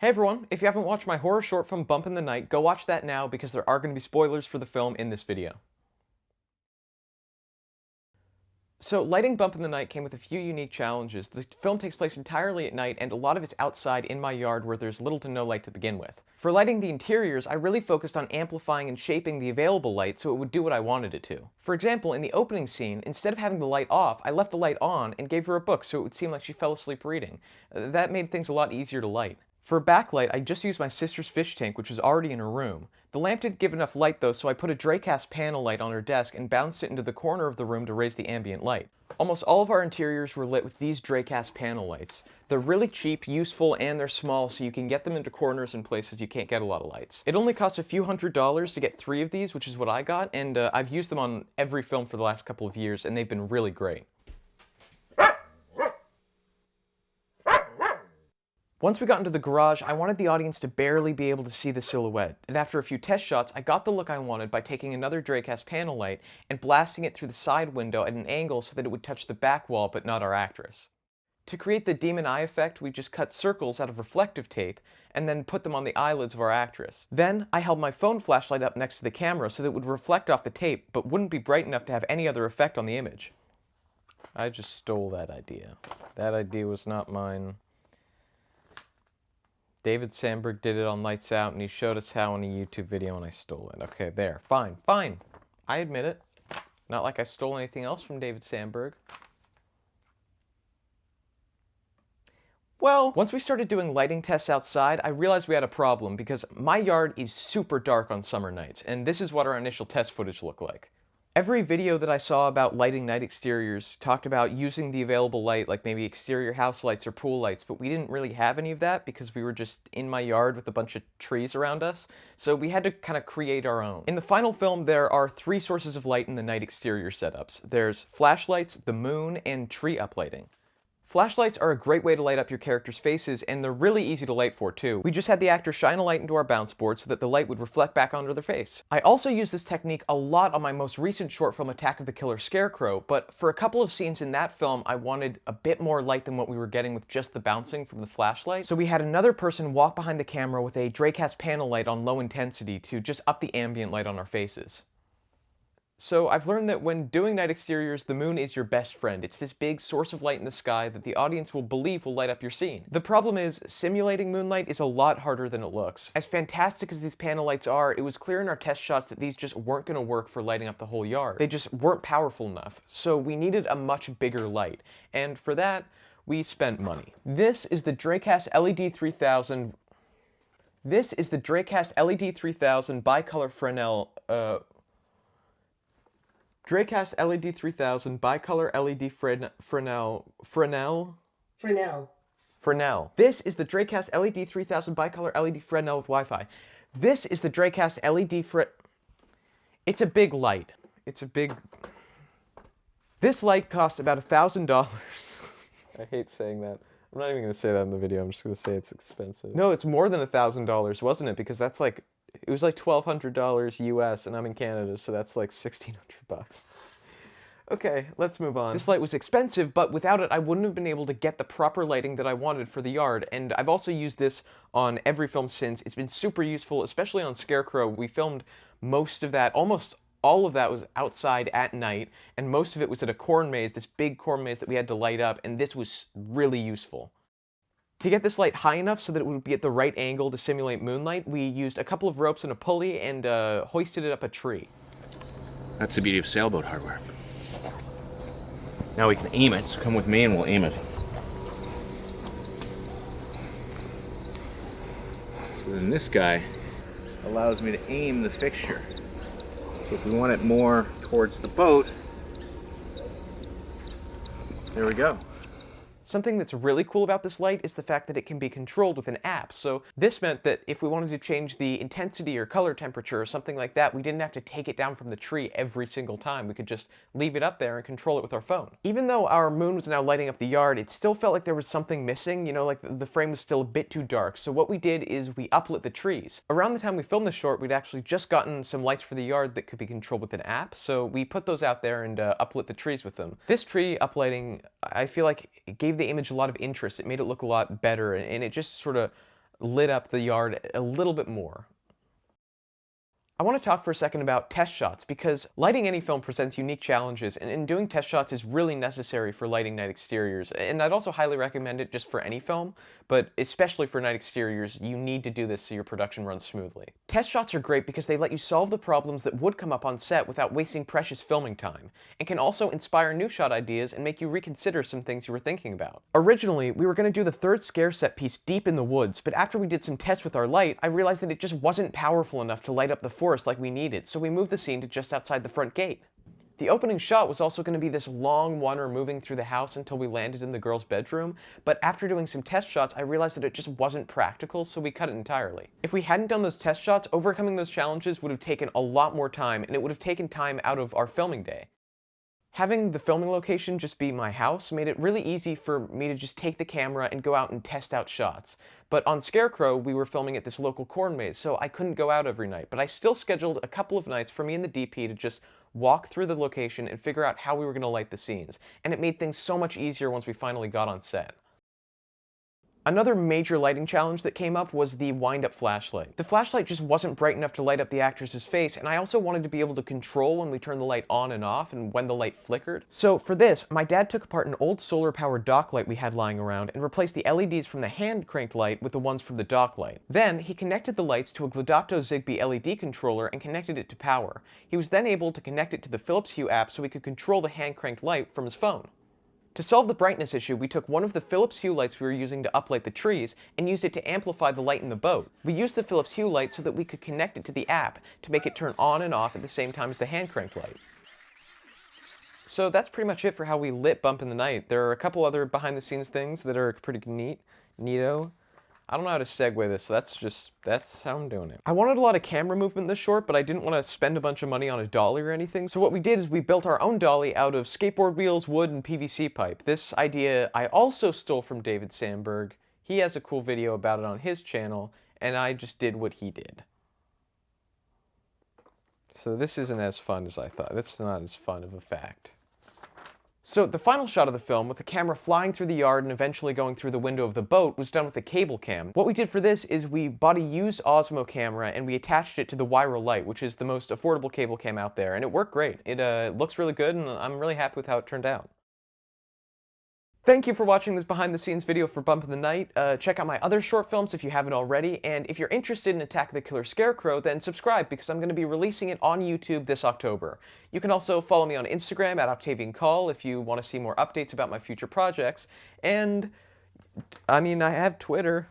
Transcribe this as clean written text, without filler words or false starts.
Hey everyone, if you haven't watched my horror short film Bump in the Night, go watch that now because there are going to be spoilers for the film in this video. So, lighting Bump in the Night came with a few unique challenges. The film takes place entirely at night, and a lot of it's outside in my yard where there's little to no light to begin with. For lighting the interiors, I really focused on amplifying and shaping the available light so it would do what I wanted it to. For example, in the opening scene, instead of having the light off, I left the light on and gave her a book so it would seem like she fell asleep reading. That made things a lot easier to light. For a backlight, I just used my sister's fish tank, which was already in her room. The lamp didn't give enough light though, so I put a Dracast panel light on her desk and bounced it into the corner of the room to raise the ambient light. Almost all of our interiors were lit with these Dracast panel lights. They're really cheap, useful, and they're small, so you can get them into corners and places you can't get a lot of lights. It only costs a few $100s to get 3 of these, which is what I got, and I've used them on every film for the last couple of years, and they've been really great. Once we got into the garage, I wanted the audience to barely be able to see the silhouette, and after a few test shots, I got the look I wanted by taking another Dracast panel light and blasting it through the side window at an angle so that it would touch the back wall but not our actress. To create the demon eye effect, we just cut circles out of reflective tape and then put them on the eyelids of our actress. Then, I held my phone flashlight up next to the camera so that it would reflect off the tape but wouldn't be bright enough to have any other effect on the image. I just stole that idea. That idea was not mine. David Sandberg did it on Lights Out, and he showed us how in a YouTube video, and I stole it. Okay, there. Fine. Fine. I admit it. Not like I stole anything else from David Sandberg. Well, once we started doing lighting tests outside, I realized we had a problem because my yard is super dark on summer nights, and this is what our initial test footage looked like. Every video that I saw about lighting night exteriors talked about using the available light, like maybe exterior house lights or pool lights, but we didn't really have any of that because we were just in my yard with a bunch of trees around us, so we had to kind of create our own. In the final film, there are 3 sources of light in the night exterior setups. There's flashlights, the moon, and tree uplighting. Flashlights are a great way to light up your characters' faces, and they're really easy to light for too. We just had the actor shine a light into our bounce board so that the light would reflect back onto their face. I also used this technique a lot on my most recent short film, Attack of the Killer Scarecrow, but for a couple of scenes in that film, I wanted a bit more light than what we were getting with just the bouncing from the flashlight. So we had another person walk behind the camera with a Dracast panel light on low intensity to just up the ambient light on our faces. So I've learned that when doing night exteriors, the moon is your best friend. It's this big source of light in the sky that the audience will believe will light up your scene. The problem is, simulating moonlight is a lot harder than it looks. As fantastic as these panel lights are, it was clear in our test shots that these just weren't going to work for lighting up the whole yard. They just weren't powerful enough, so we needed a much bigger light. And for that, we spent money. This is the Dracast LED 3000... This is the Dracast LED 3000 bicolor Dracast LED 3000 bicolor LED Fresnel. This is the Dracast LED 3000 bicolor LED Fresnel with Wi-Fi. This is the Dracast LED It's a big light. This light cost about $1,000. I hate saying that. I'm not even going to say that in the video. I'm just going to say it's expensive. No, it's more than $1,000, wasn't it? Because that's like... It was like $1,200 US, and I'm in Canada, so that's like $1,600 bucks. Okay, let's move on. This light was expensive, but without it, I wouldn't have been able to get the proper lighting that I wanted for the yard, and I've also used this on every film since. It's been super useful, especially on Scarecrow. We filmed most of that, almost all of that was outside at night, and most of it was at a corn maze, this big corn maze that we had to light up, and this was really useful. To get this light high enough so that it would be at the right angle to simulate moonlight, we used a couple of ropes and a pulley and hoisted it up a tree. That's the beauty of sailboat hardware. Now we can aim it, so come with me and we'll aim it. So then this guy allows me to aim the fixture. So if we want it more towards the boat, there we go. Something that's really cool about this light is the fact that it can be controlled with an app. So this meant that if we wanted to change the intensity or color temperature or something like that, we didn't have to take it down from the tree every single time. We could just leave it up there and control it with our phone. Even though our moon was now lighting up the yard, it still felt like there was something missing, you know, like the frame was still a bit too dark. So what we did is we uplit the trees. Around the time we filmed this short, we'd actually just gotten some lights for the yard that could be controlled with an app, so we put those out there and uplit the trees with them. This tree uplighting, I feel like it gave the image a lot of interest. It made it look a lot better, and it just sort of lit up the yard a little bit more. I want to talk for a second about test shots, because lighting any film presents unique challenges, and doing test shots is really necessary for lighting night exteriors, and I'd also highly recommend it just for any film, but especially for night exteriors, you need to do this so your production runs smoothly. Test shots are great because they let you solve the problems that would come up on set without wasting precious filming time, and can also inspire new shot ideas and make you reconsider some things you were thinking about. Originally, we were going to do the third scare set piece deep in the woods, but after we did some tests with our light, I realized that it just wasn't powerful enough to light up the forest like we needed, so we moved the scene to just outside the front gate. The opening shot was also going to be this long wander moving through the house until we landed in the girl's bedroom, but after doing some test shots, I realized that it just wasn't practical, so we cut it entirely. If we hadn't done those test shots, overcoming those challenges would have taken a lot more time, and it would have taken time out of our filming day. Having the filming location just be my house made it really easy for me to just take the camera and go out and test out shots. But on SCARECROW, we were filming at this local corn maze, so I couldn't go out every night. But I still scheduled a couple of nights for me and the DP to just walk through the location and figure out how we were going to light the scenes. And it made things so much easier once we finally got on set. Another major lighting challenge that came up was the wind-up flashlight. The flashlight just wasn't bright enough to light up the actress's face, and I also wanted to be able to control when we turned the light on and off and when the light flickered. So for this, my dad took apart an old solar-powered dock light we had lying around and replaced the LEDs from the hand-cranked light with the ones from the dock light. Then, he connected the lights to a Glidopto Zigbee LED controller and connected it to power. He was then able to connect it to the Philips Hue app so he could control the hand-cranked light from his phone. To solve the brightness issue, we took one of the Philips Hue lights we were using to uplight the trees and used it to amplify the light in the boat. We used the Philips Hue light so that we could connect it to the app to make it turn on and off at the same time as the hand crank light. So that's pretty much it for how we lit Bump in the Night. There are a couple other behind the scenes things that are pretty neato. I don't know how to segue this, so that's how I'm doing it. I wanted a lot of camera movement in this short, but I didn't want to spend a bunch of money on a dolly or anything, so what we did is we built our own dolly out of skateboard wheels, wood, and PVC pipe. This idea I also stole from David Sandberg. He has a cool video about it on his channel, and I just did what he did. So this isn't as fun as I thought. This is not as fun of a fact. So the final shot of the film, with the camera flying through the yard and eventually going through the window of the boat, was done with a cable cam. What we did for this is we bought a used Osmo camera and we attached it to the Wyro Light, which is the most affordable cable cam out there, and it worked great. It looks really good, and I'm really happy with how it turned out. Thank you for watching this behind-the-scenes video for Bump in the Night. Check out my other short films if you haven't already, and if you're interested in Attack the Killer Scarecrow, then subscribe, because I'm going to be releasing it on YouTube this October. You can also follow me on Instagram at OctavianCall if you want to see more updates about my future projects, and, I mean, I have Twitter.